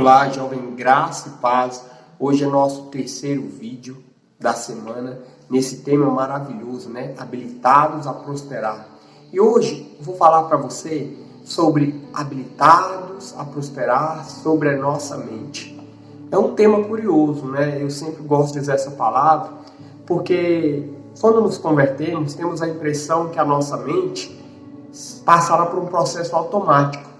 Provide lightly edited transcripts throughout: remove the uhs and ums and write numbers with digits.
Olá, jovem, graça e paz. Hoje é nosso terceiro vídeo da semana, nesse tema maravilhoso, né? Habilitados a prosperar. E hoje eu vou falar para você sobre habilitados a prosperar sobre a nossa mente. É um tema curioso, né? Eu sempre gosto de dizer essa palavra, porque quando nos convertemos, temos a impressão que a nossa mente passará por um processo automático.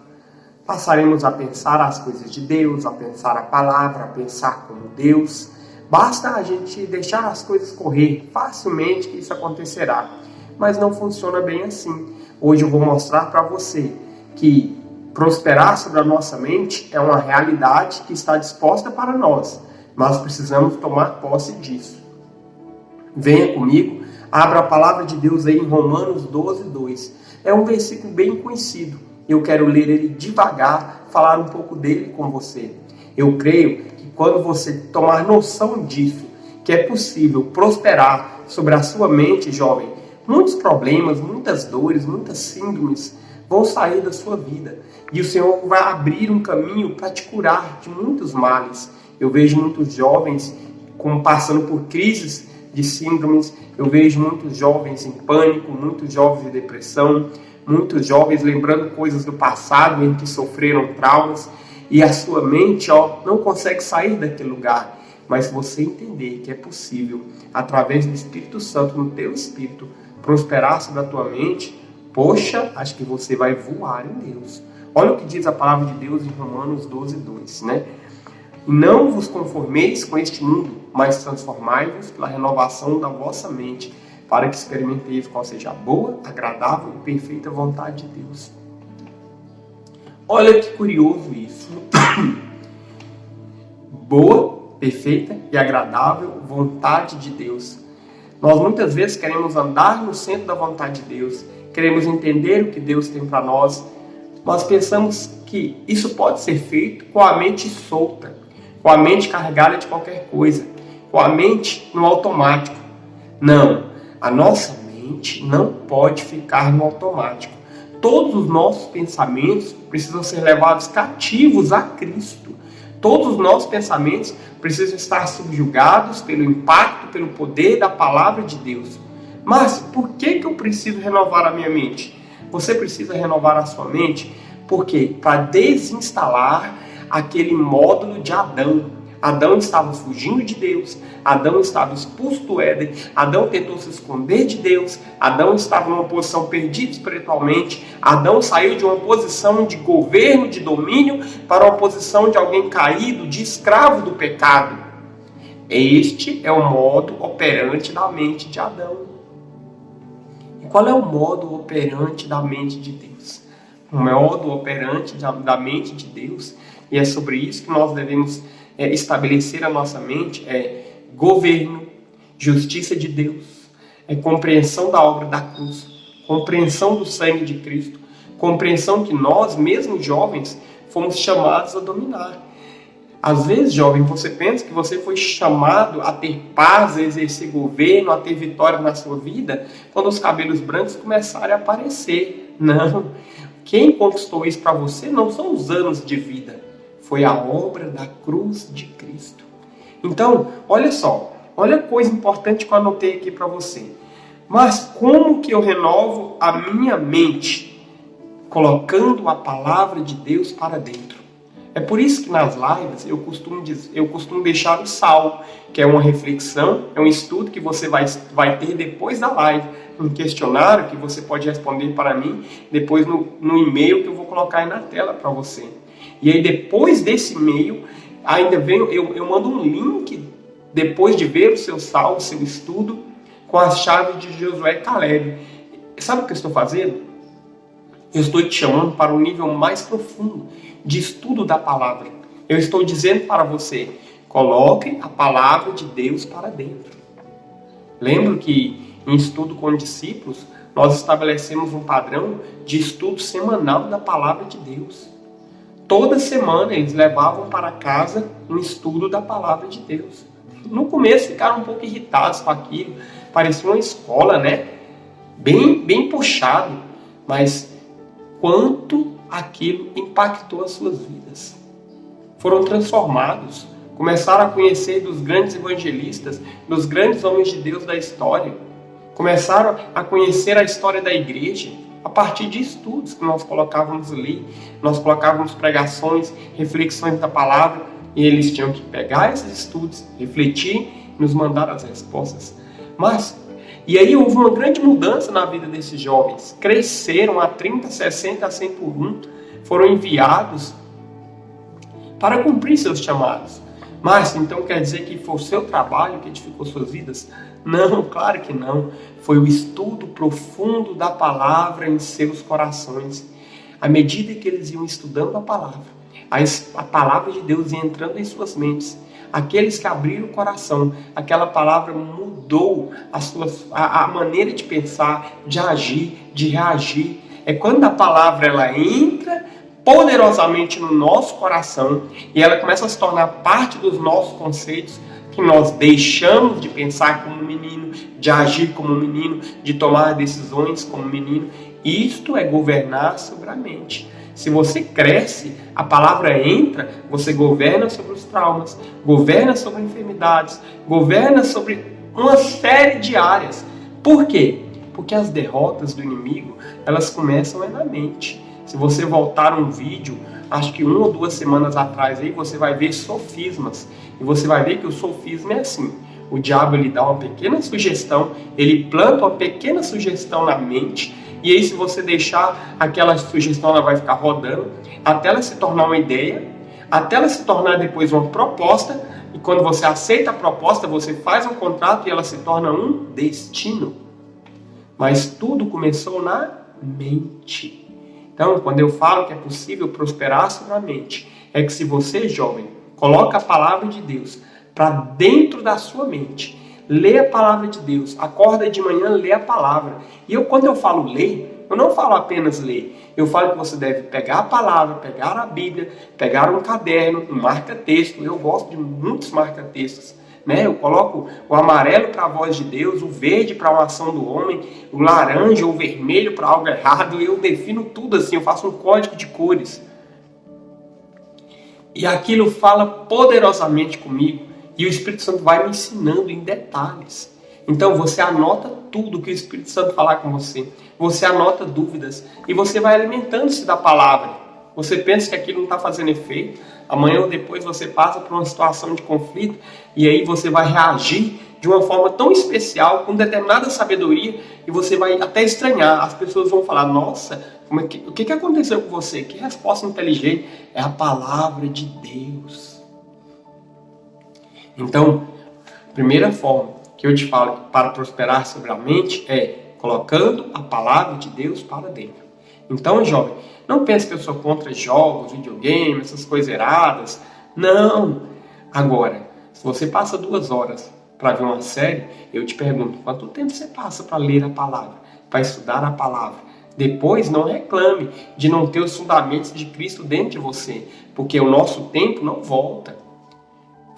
Passaremos a pensar as coisas de Deus, a pensar a palavra, a pensar como Deus. Basta a gente deixar as coisas correr facilmente que isso acontecerá. Mas não funciona bem assim. Hoje eu vou mostrar para você que prosperar sobre a nossa mente é uma realidade que está disposta para nós. Nós precisamos tomar posse disso. Venha comigo, abra a palavra de Deus aí em Romanos 12:2. É um versículo bem conhecido. Eu quero ler ele devagar, falar um pouco dele com você. Eu creio que quando você tomar noção disso, que é possível prosperar sobre a sua mente, jovem, muitos problemas, muitas dores, muitas síndromes vão sair da sua vida. E o Senhor vai abrir um caminho para te curar de muitos males. Eu vejo muitos jovens passando por crises de síndromes, eu vejo muitos jovens em pânico, muitos jovens em depressão, muitos jovens lembrando coisas do passado em que sofreram traumas, e a sua mente não consegue sair daquele lugar. Mas se você entender que é possível, através do Espírito Santo, no teu espírito, prosperar sobre a tua mente, poxa, acho que você vai voar em Deus. Olha o que diz a palavra de Deus em Romanos 12:2, né? Não vos conformeis com este mundo, mas transformai-vos pela renovação da vossa mente, para que experimenteis qual seja a boa, agradável e perfeita vontade de Deus. Olha que curioso isso. Boa, perfeita e agradável vontade de Deus. Nós muitas vezes queremos andar no centro da vontade de Deus, queremos entender o que Deus tem para nós, mas pensamos que isso pode ser feito com a mente solta, com a mente carregada de qualquer coisa, com a mente no automático. Não. A nossa mente não pode ficar no automático. Todos os nossos pensamentos precisam ser levados cativos a Cristo. Todos os nossos pensamentos precisam estar subjugados pelo impacto, pelo poder da palavra de Deus. Mas por que eu preciso renovar a minha mente? Você precisa renovar a sua mente porque para desinstalar aquele módulo de Adão. Adão estava fugindo de Deus, Adão estava expulso do Éden, Adão tentou se esconder de Deus, Adão estava numa posição perdida espiritualmente, Adão saiu de uma posição de governo, de domínio, para uma posição de alguém caído, de escravo do pecado. Este é o modo operante da mente de Adão. E qual é o modo operante da mente de Deus? O modo operante da mente de Deus, e é sobre isso que nós devemos estabelecer a nossa mente, é governo, justiça de Deus, é compreensão da obra da cruz, compreensão do sangue de Cristo, compreensão que nós, mesmo jovens, fomos chamados a dominar. Às vezes, jovem, você pensa que você foi chamado a ter paz, a exercer governo, a ter vitória na sua vida, quando os cabelos brancos começarem a aparecer. Não. Quem conquistou isso para você não são os anos de vida, foi a obra da cruz de Cristo. Então, olha só, olha a coisa importante que eu anotei aqui para você. Mas como que eu renovo a minha mente? Colocando a palavra de Deus para dentro. É por isso que nas lives eu costumo deixar o sal, que é uma reflexão, é um estudo que você vai ter depois da live, um questionário que você pode responder para mim, depois no e-mail que eu vou colocar aí na tela para você. E aí depois desse e-mail, ainda eu mando um link, depois de ver o seu salmo, o seu estudo, com as chaves de Josué e Caleb. Sabe o que eu estou fazendo? Eu estou te chamando para um nível mais profundo de estudo da palavra. Eu estou dizendo para você, coloque a palavra de Deus para dentro. Lembro que em estudo com discípulos, nós estabelecemos um padrão de estudo semanal da palavra de Deus. Toda semana eles levavam para casa um estudo da palavra de Deus. No começo ficaram um pouco irritados com aquilo. Parecia uma escola, né? Bem puxado. Mas quanto aquilo impactou as suas vidas. foram transformados, começaram a conhecer dos grandes evangelistas, dos grandes homens de Deus da história, começaram a conhecer a história da igreja a partir de estudos que nós colocávamos ali, nós colocávamos pregações, reflexões da palavra, e eles tinham que pegar esses estudos, refletir e nos mandar as respostas. E aí houve uma grande mudança na vida desses jovens, cresceram a 30, 60, a 100 por 1, foram enviados para cumprir seus chamados. Mas então quer dizer que foi o seu trabalho que edificou suas vidas? Não, claro que não. Foi o estudo profundo da palavra em seus corações. À medida que eles iam estudando a palavra de Deus ia entrando em suas mentes. Aqueles que abriram o coração, aquela palavra mudou a maneira de pensar, de agir, de reagir. É quando a palavra ela entra poderosamente no nosso coração e ela começa a se tornar parte dos nossos conceitos, que nós deixamos de pensar como um menino, de agir como um menino, de tomar decisões como um menino. Isto é governar sobre a mente. Se você cresce, a palavra entra, você governa sobre os traumas, governa sobre enfermidades, governa sobre uma série de áreas. Por quê? Porque as derrotas do inimigo, elas começam na mente. Se você voltar um vídeo, acho que 1 ou 2 semanas atrás, aí você vai ver sofismas. E você vai ver que o sofisma é assim. O diabo ele dá uma pequena sugestão, ele planta uma pequena sugestão na mente, e aí se você deixar aquela sugestão, ela vai ficar rodando, até ela se tornar uma ideia, até ela se tornar depois uma proposta, e quando você aceita a proposta, você faz um contrato e ela se torna um destino. Mas tudo começou na mente. Então, quando eu falo que é possível prosperar sobre a mente, é que se você, jovem, coloca a palavra de Deus para dentro da sua mente, lê a palavra de Deus, acorda de manhã, lê a palavra. E quando eu falo ler, eu não falo apenas ler. Eu falo que você deve pegar a palavra, pegar a Bíblia, pegar um caderno, um marca-texto. Eu gosto de muitos marca-textos. Eu coloco o amarelo para a voz de Deus, o verde para uma ação do homem, o laranja ou o vermelho para algo errado. Eu defino tudo assim, eu faço um código de cores. E aquilo fala poderosamente comigo. E o Espírito Santo vai me ensinando em detalhes. Então você anota tudo que o Espírito Santo falar com você. Você anota dúvidas. E você vai alimentando-se da palavra. Você pensa que aquilo não está fazendo efeito. Amanhã ou depois você passa por uma situação de conflito. E aí você vai reagir de uma forma tão especial, com determinada sabedoria. E você vai até estranhar. As pessoas vão falar, nossa, o que aconteceu com você? Que resposta inteligente. É a palavra de Deus. Então, a primeira forma que eu te falo para prosperar sobre a mente é colocando a palavra de Deus para dentro. Então, jovem, não pense que eu sou contra jogos, videogames, essas coisas erradas. Não! Agora, se você passa 2 horas para ver uma série, eu te pergunto, quanto tempo você passa para ler a palavra, para estudar a palavra? Depois, não reclame de não ter os fundamentos de Cristo dentro de você, porque o nosso tempo não volta.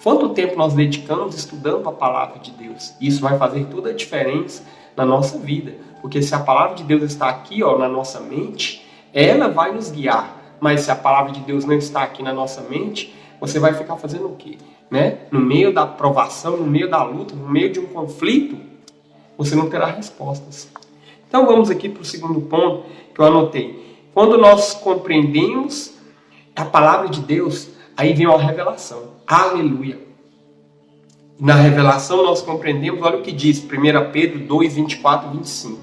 Quanto tempo nós dedicamos estudando a palavra de Deus? Isso vai fazer toda a diferença na nossa vida. Porque se a palavra de Deus está aqui na nossa mente, ela vai nos guiar. Mas se a palavra de Deus não está aqui na nossa mente, você vai ficar fazendo o quê? No meio da provação, no meio da luta, no meio de um conflito, você não terá respostas. Então vamos aqui para o segundo ponto que eu anotei. Quando nós compreendemos a palavra de Deus, aí vem uma revelação. Aleluia! Na revelação nós compreendemos, olha o que diz 1 Pedro 2, 24 e 25.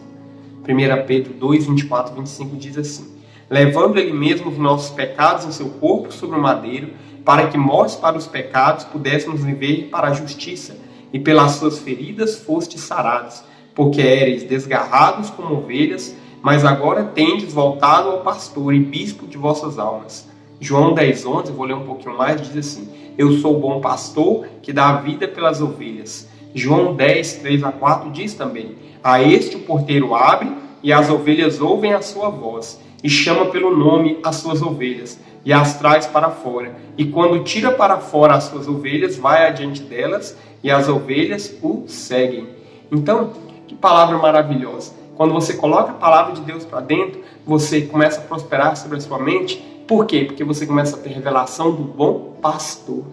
1 Pedro 2, 24 e 25 diz assim: levando ele mesmo os nossos pecados em seu corpo sobre o madeiro, para que mortos para os pecados pudéssemos viver para a justiça, e pelas suas feridas fostes sarados, porque éreis desgarrados como ovelhas, mas agora tendes voltado ao pastor e bispo de vossas almas. João 10, 11, vou ler um pouquinho mais, diz assim: eu sou o bom pastor que dá a vida pelas ovelhas. João 10, 3 a 4 diz também: a este o porteiro abre, e as ovelhas ouvem a sua voz, e chama pelo nome as suas ovelhas, e as traz para fora. E quando tira para fora as suas ovelhas, vai adiante delas, e as ovelhas o seguem. Então, que palavra maravilhosa! Quando você coloca a palavra de Deus para dentro, você começa a prosperar sobre a sua mente. Por quê? Porque você começa a ter revelação do bom pastor.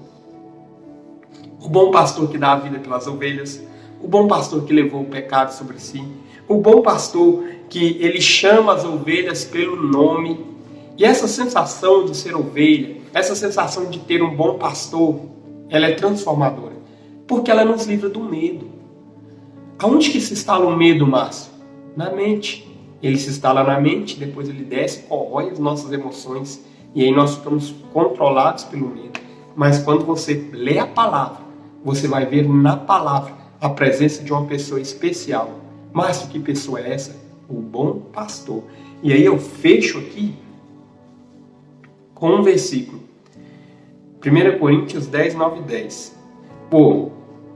O bom pastor que dá a vida pelas ovelhas, o bom pastor que levou o pecado sobre si, o bom pastor que ele chama as ovelhas pelo nome. E essa sensação de ser ovelha, essa sensação de ter um bom pastor, ela é transformadora, porque ela nos livra do medo. Aonde que se instala o medo, Márcio? Na mente. Ele se instala na mente, depois ele desce, corrói as nossas emoções, e aí nós ficamos controlados pelo medo. Mas quando você lê a palavra, você vai ver na palavra a presença de uma pessoa especial. Márcio, que pessoa é essa? O bom pastor. E aí eu fecho aqui com um versículo. 1 Coríntios 10, 9 e 10.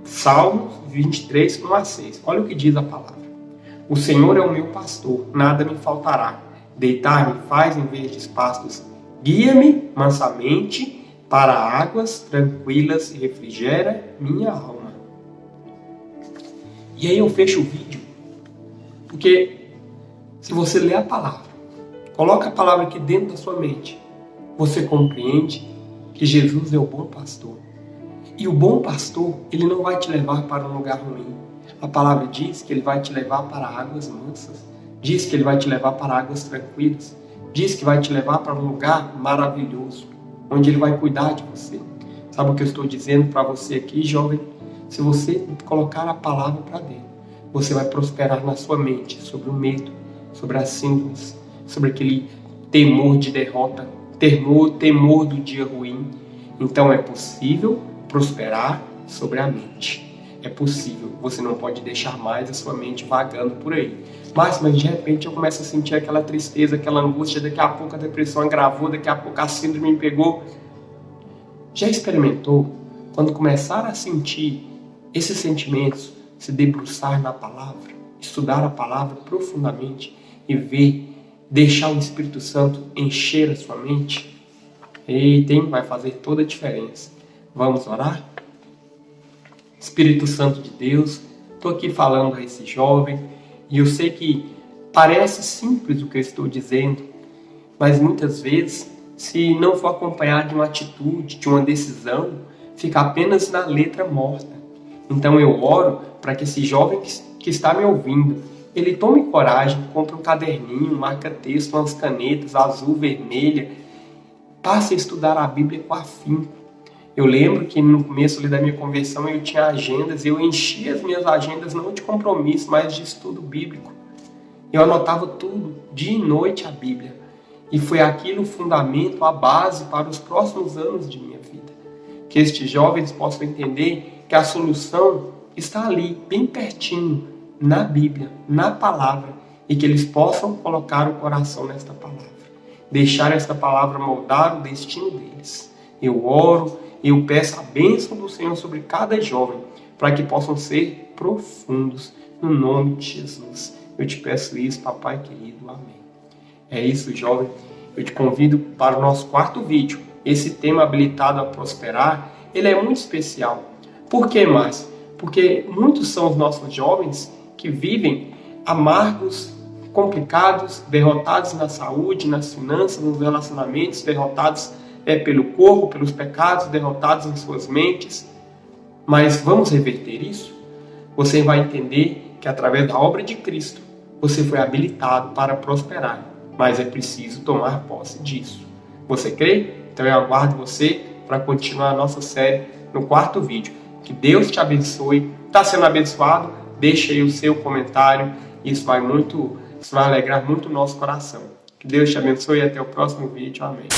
Salmos 23, 1 a 6. Olha o que diz a palavra. O Senhor é o meu pastor, nada me faltará. Deitar-me faz em verdes pastos. Guia-me mansamente para águas tranquilas e refrigera minha alma. E aí eu fecho o vídeo, porque se você ler a palavra, coloca a palavra aqui dentro da sua mente, você compreende que Jesus é o bom pastor. E o bom pastor, ele não vai te levar para um lugar ruim. A palavra diz que ele vai te levar para águas mansas. Diz que ele vai te levar para águas tranquilas. Diz que vai te levar para um lugar maravilhoso, onde ele vai cuidar de você. Sabe o que eu estou dizendo para você aqui, jovem? Se você colocar a palavra para dentro, você vai prosperar na sua mente sobre o medo, sobre as síndromes, sobre aquele temor de derrota, temor do dia ruim. Então é possível prosperar sobre a mente. É possível, você não pode deixar mais a sua mente vagando por aí. Mas de repente eu começo a sentir aquela tristeza, aquela angústia, daqui a pouco a depressão agravou, daqui a pouco a síndrome me pegou. Já experimentou? Quando começar a sentir esses sentimentos, se debruçar na palavra, estudar a palavra profundamente e deixar o Espírito Santo encher a sua mente? Eita, vai fazer toda a diferença. Vamos orar? Espírito Santo de Deus, estou aqui falando a esse jovem e eu sei que parece simples o que eu estou dizendo, mas muitas vezes, se não for acompanhado de uma atitude, de uma decisão, fica apenas na letra morta. Então eu oro para que esse jovem que está me ouvindo, ele tome coragem, compre um caderninho, um marca-texto, umas canetas azul, vermelha, passe a estudar a Bíblia com afinco. Eu lembro que no começo ali da minha conversão eu tinha agendas, eu enchia as minhas agendas não de compromisso, mas de estudo bíblico. Eu anotava tudo, dia e noite a Bíblia. E foi aquilo o fundamento, a base para os próximos anos de minha vida. Que estes jovens possam entender que a solução está ali, bem pertinho, na Bíblia, na palavra, e que eles possam colocar o coração nesta palavra. Deixar esta palavra moldar o destino deles. Eu oro, eu peço a bênção do Senhor sobre cada jovem, para que possam ser profundos, no nome de Jesus. Eu te peço isso, papai querido, amém. É isso, jovem. Eu te convido para o nosso quarto vídeo. Esse tema habilitado a prosperar, ele é muito especial. Por que, Márcio? Porque muitos são os nossos jovens que vivem amargos, complicados, derrotados na saúde, nas finanças, nos relacionamentos, derrotados pelo corpo, pelos pecados, derrotados em suas mentes. Mas vamos reverter isso? Você vai entender que através da obra de Cristo, você foi habilitado para prosperar. Mas é preciso tomar posse disso. Você crê? Então eu aguardo você para continuar a nossa série no quarto vídeo. Que Deus te abençoe. Está sendo abençoado? Deixa aí o seu comentário. Isso vai alegrar muito o nosso coração. Que Deus te abençoe e até o próximo vídeo. Amém.